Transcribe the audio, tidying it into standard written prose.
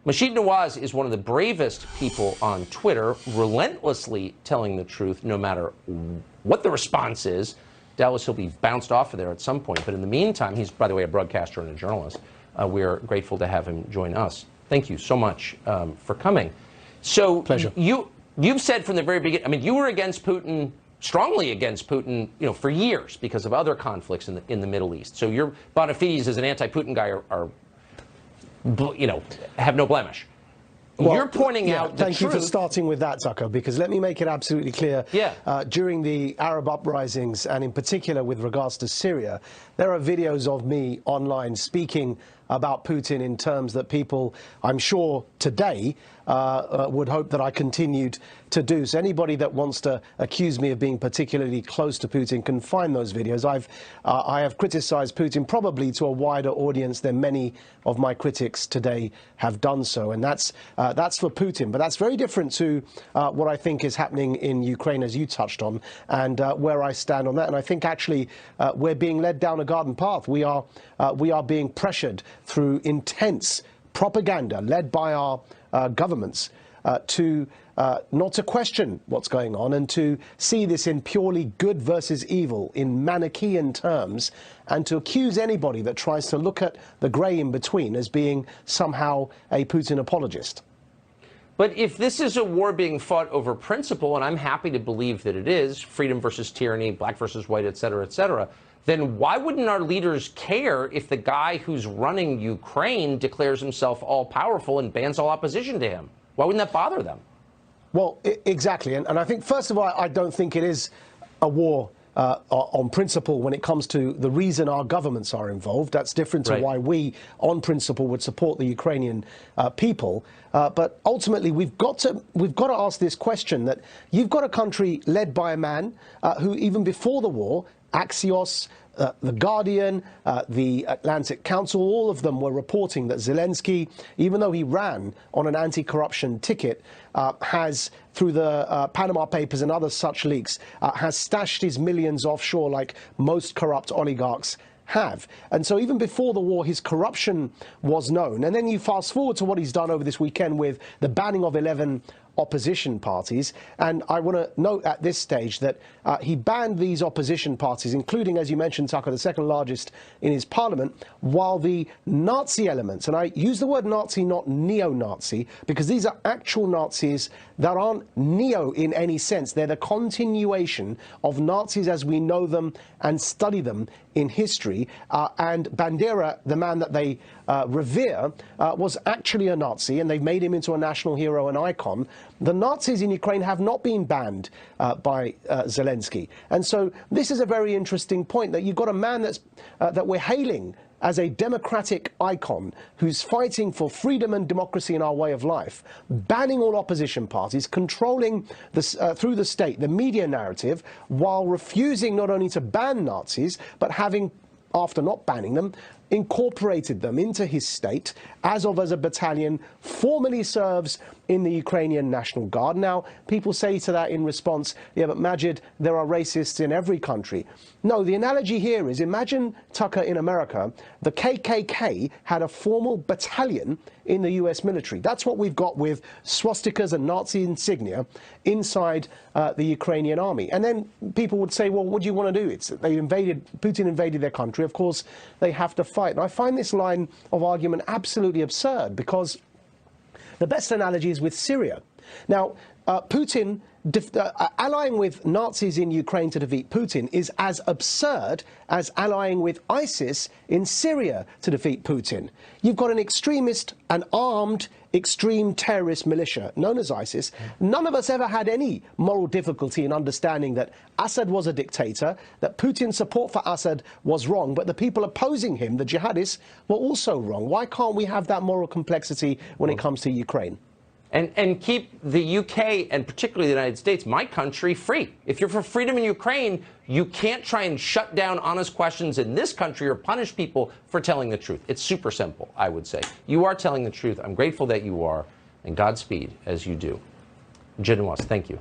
MADŽID NAVAZ is one of the bravest people on Twitter, relentlessly telling the truth no matter what the response is. Doubtless he'll be bounced off of there at some point, but in the meantime, he's, by the way, a broadcaster and a journalist. We're grateful to have him join us. Thank you so much for coming. So, pleasure. You've said from the very beginning, I mean, you were against Putin, strongly against Putin, you know, for years because of other conflicts in the Middle East. So your bona fides as an anti-Putin guy are, you know, have no blemish. Well, you're pointing out the thank truth. you for starting with that, Tucker, because let me make it absolutely clear. During the Arab uprisings, and in particular with regards to Syria, there are videos of me online speaking about Putin in terms that people, I'm sure, today would hope that I continued to do. So anybody that wants to accuse me of being particularly close to Putin can find those videos. I have criticized Putin probably to a wider audience than many of my critics today have done so, and that's for Putin. But that's very different to what I think is happening in Ukraine, as you touched on, and where I stand on that. And I think actually we're being led down a garden path. We are being pressured through intense propaganda led by our governments to not to question what's going on and to see this in purely good versus evil, in Manichaean terms, and to accuse anybody that tries to look at the grey in between as being somehow a Putin apologist. But if this is a war being fought over principle, and I'm happy to believe that it is, freedom versus tyranny, black versus white, et cetera, then why wouldn't our leaders care if the guy who's running Ukraine declares himself all-powerful and bans all opposition to him? Why wouldn't that bother them? Well, exactly. And I think, first of all, I don't think it is a war on principle when it comes to the reason our governments are involved. That's different to why we, on principle, would support the Ukrainian people. But ultimately, we've got to ask this question, that you've got a country led by a man who, even before the war, Axios, The Guardian, the Atlantic Council, all of them were reporting that Zelensky, even though he ran on an anti-corruption ticket, has, through the Panama Papers and other such leaks, has stashed his millions offshore like most corrupt oligarchs have. And so even before the war, his corruption was known. And then you fast forward to what he's done over this weekend with the banning of 11 opposition parties. And I want to note at this stage that he banned these opposition parties, including, as you mentioned, Tucker, the second largest in his parliament, while the Nazi elements, and I use the word Nazi, not neo-Nazi, because these are actual Nazis that aren't neo in any sense. They're the continuation of Nazis as we know them and study them in history. And Bandera, the man that they revere, was actually a Nazi, and they've made him into a national hero and icon. The Nazis in Ukraine have not been banned by Zelensky. And so this is a very interesting point, that you've got a man that's, that we're hailing as a democratic icon who's fighting for freedom and democracy in our way of life, banning all opposition parties, controlling this, through the state, the media narrative, while refusing not only to ban Nazis, but having, after not banning them, incorporated them into his state as a battalion, formally serves in the Ukrainian National Guard. Now, people say to that in response, yeah, but Majid, there are racists in every country. No, the analogy here is, imagine, Tucker, in America, the KKK had a formal battalion in the US military. That's what we've got with swastikas and Nazi insignia inside the Ukrainian army. And then people would say, well, what do you want to do? Putin invaded their country. Of course, they have to fight. And I find this line of argument absolutely absurd, because the best analogy is with Syria. Now, Putin allying with Nazis in Ukraine to defeat Putin is as absurd as allying with ISIS in Syria to defeat Putin. You've got an extremist, an armed, extreme terrorist militia known as ISIS. None of us ever had any moral difficulty in understanding that Assad was a dictator, that Putin's support for Assad was wrong, but the people opposing him, the jihadists, were also wrong. Why can't we have that moral complexity when it comes to Ukraine? And keep the UK, and particularly the United States, my country, free. If you're for freedom in Ukraine, you can't try and shut down honest questions in this country or punish people for telling the truth. It's super simple, I would say. You are telling the truth. I'm grateful that you are, and Godspeed as you do. MADŽID NAVAZ, thank you.